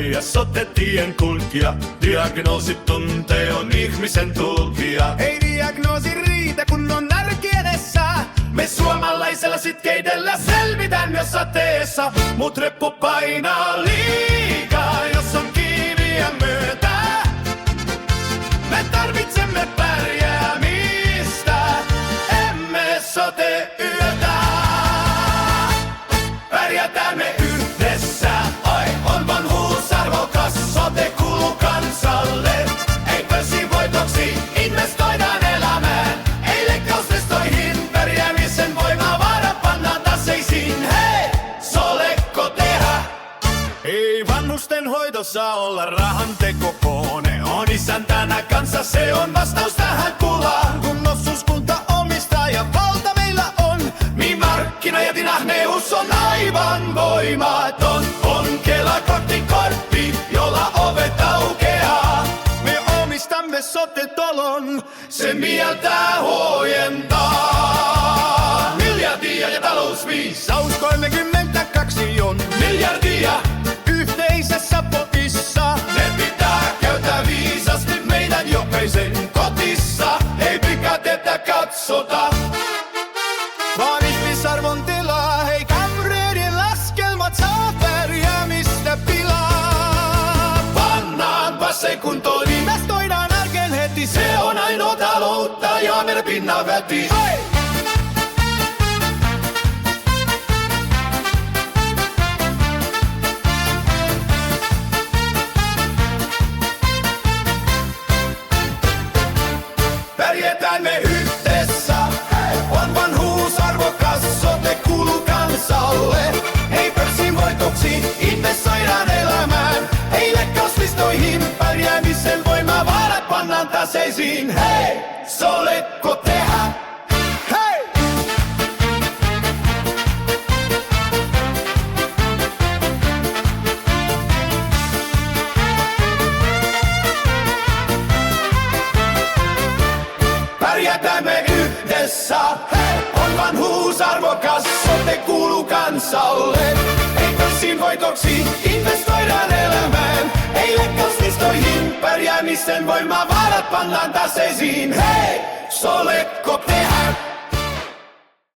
ja sote-tien kulkija. Diagnoosi tuntee on ihmisen tulkija. Ei diagnoosi riitä, kun on närki edessä. Me suomalaisella sitkeidellä selvitään myös sateessa. Mut reppu painaa liikaa, jos on kiviä myötä. Me tarvitsemme pärjäämistä, emme sote-yötä. Pärjätään me yhdessä, oi on vanhuusarvokas. Sote kuuluu kansalle, ei pörssivoitoksi investoidaan elämään. Ei leikkauslistoihin, pärjäämisen voimavara pannaan taseisiin. Hei, solekko tehdä? Ei vanhusten hoidossa olla rahan tekokone. On isäntänä kanssa, se on vastaus tähän pulaan. Kun osuuskunta omistaa ja valta meillä on, Niin markkinajätin ahneus on aivan voimaton. On Kela-korttikortti, jolla ovet aukeaa. me omistamme sote-talon. Se mieltää huojentaa. Miljardia ja talousviisaus. 32 on Miljardia, yhteisessä potissa. ne pitää käyttää viisasti meidän jokaisen kotissa. Ei pikatetä katsota. Vaan ihmisarvon tilaa, ei kamreerin laskelmat saa pärjäämistä pilaa. Pannaanpa se kuntoon, Investoidaan arkeen heti, se on ainoa taloutta ja meidän pinnan väti. Hei! Pärjätään me yhdessä, on vanhuusarvokas, sote kuuluu kansalle. Ei pörssin voitoksi, investoidaan elämään. Ei leikkauslistoihin, pärjäämisen voimavarat pannaan taseisiin. Hei, solekko tehdä? Hei! Pärjätään me yhdessä, on vanhuusarvokas, sote kuuluu kansalle. Ei pörssin voitoksi, investoidaan elämään. Ei leikkauslistoihin, pärjäämisen voimavarat pannaan taseisiin. Hei, solekko tehdä?